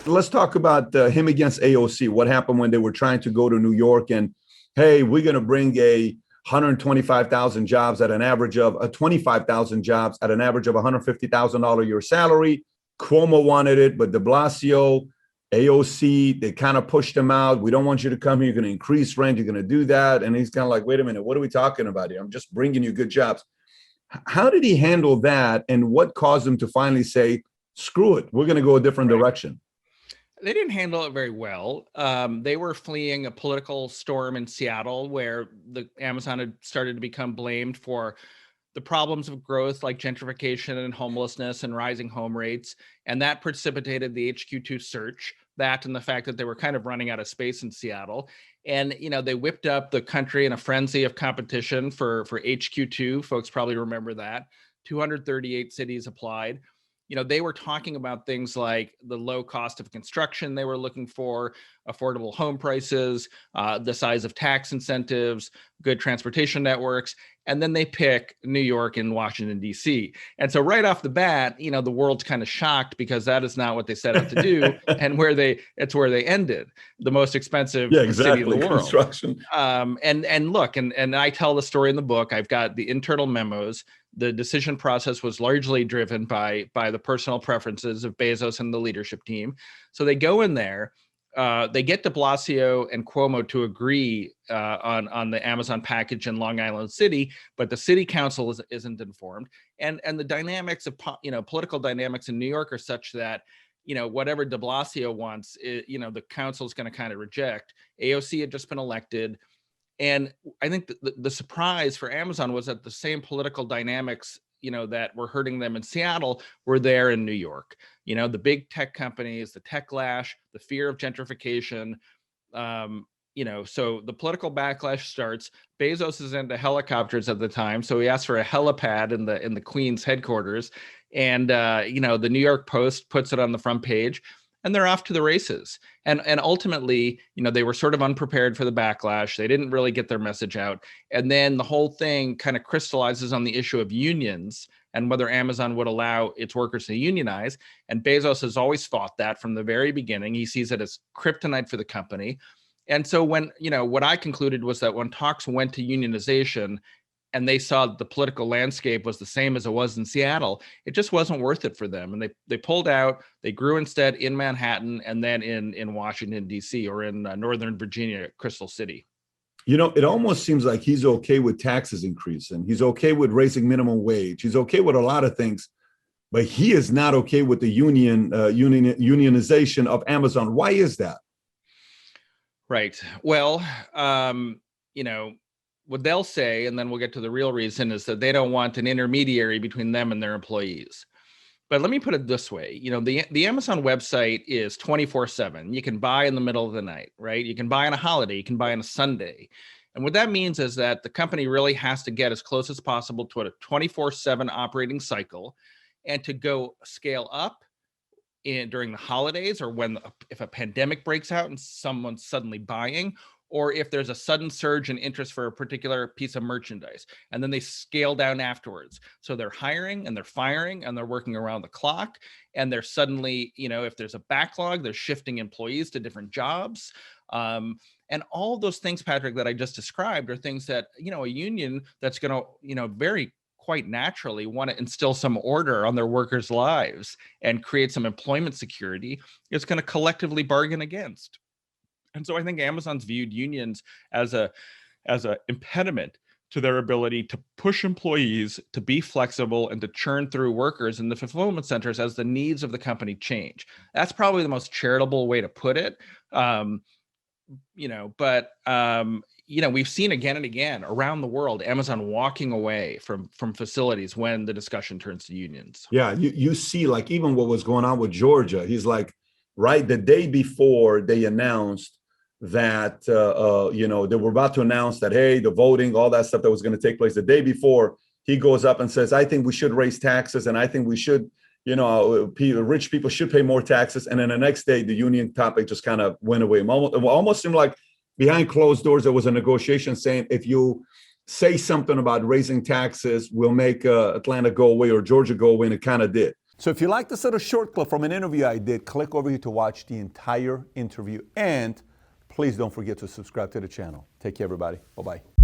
Let's talk about him against AOC. What happened when they were trying to go to New York and, hey, we're going to bring 125,000 jobs at an average of 25,000 jobs at an average of $150,000 a year salary. Cuomo wanted it, but de Blasio, AOC, they kind of pushed him out. We don't want you to come here. You're going to increase rent. You're going to do that. And he's kind of like, wait a minute, what are we talking about here? I'm just bringing you good jobs. How did he handle that? And what caused him to finally say, screw it, we're going to go a different direction? They didn't handle it very well. They were fleeing a political storm in Seattle where the Amazon had started to become blamed for the problems of growth like gentrification and homelessness and rising home rates. And that precipitated the HQ2 search, that and the fact that they were kind of running out of space in Seattle. And, they whipped up the country in a frenzy of competition for HQ2. Folks probably remember that. 238 cities applied. They were talking about things like the low cost of construction they were looking for, affordable home prices, the size of tax incentives, good transportation networks, and then they pick New York and Washington, D.C. And so right off the bat, the world's kind of shocked because that is not what they set out to do, and it's where they ended, the most expensive city in the world. Construction. And look, and I tell the story in the book. I've got the internal memos. The decision process was largely driven by the personal preferences of Bezos and the leadership team. So they go in there, they get de Blasio and Cuomo to agree on the Amazon package in Long Island City, but the city council isn't informed. And the dynamics of political dynamics in New York are such that whatever de Blasio wants, the council is going to kind of reject. AOC had just been elected. And I think the surprise for Amazon was that the same political dynamics, that were hurting them in Seattle were there in New York. The big tech companies, the techlash, the fear of gentrification. So the political backlash starts. Bezos is into helicopters at the time, so he asked for a helipad in the Queens headquarters, and the New York Post puts it on the front page. And they're off to the races. And ultimately, they were sort of unprepared for the backlash. They didn't really get their message out. And then the whole thing kind of crystallizes on the issue of unions and whether Amazon would allow its workers to unionize. And Bezos has always fought that from the very beginning. He sees it as kryptonite for the company. And so when, what I concluded was that when talks went to unionization, and they saw the political landscape was the same as it was in Seattle, it just wasn't worth it for them. And they pulled out. They grew instead in Manhattan and then in Washington, D.C. or in Northern Virginia, Crystal City. It almost seems like he's okay with taxes increasing. He's okay with raising minimum wage. He's okay with a lot of things, but he is not okay with the unionization of Amazon. Why is that? Right. Well, what they'll say, and then we'll get to the real reason, is that they don't want an intermediary between them and their employees. But let me put it this way. The Amazon website is 24/7. You can buy in the middle of the night, right? You can buy on a holiday. You can buy on a Sunday. And what that means is that the company really has to get as close as possible to a 24/7 operating cycle, and to go scale up during the holidays, or if a pandemic breaks out and someone's suddenly buying, or if there's a sudden surge in interest for a particular piece of merchandise, and then they scale down afterwards. So they're hiring and they're firing and they're working around the clock, and they're suddenly, if there's a backlog, they're shifting employees to different jobs. And all of those things, Patrick, that I just described are things that, a union that's going to, very quite naturally want to instill some order on their workers' lives and create some employment security, is going to collectively bargain against. And so I think Amazon's viewed unions as a impediment to their ability to push employees to be flexible and to churn through workers in the fulfillment centers as the needs of the company change. That's probably the most charitable way to put it. We've seen again and again around the world, Amazon walking away from facilities when the discussion turns to unions. Yeah, you see, like, even what was going on with Georgia. He's like, right, the day before they announced that, they were about to announce that, hey, the voting, all that stuff that was going to take place, the day before, he goes up and says, I think we should raise taxes, and I think we should, rich people should pay more taxes. And then the next day, the union topic just kind of went away. It almost seemed like behind closed doors, there was a negotiation saying, if you say something about raising taxes, we'll make Atlanta go away or Georgia go away, and it kind of did. So if you like this little short clip from an interview I did, click over here to watch the entire interview. And please don't forget to subscribe to the channel. Take care, everybody. Bye-bye.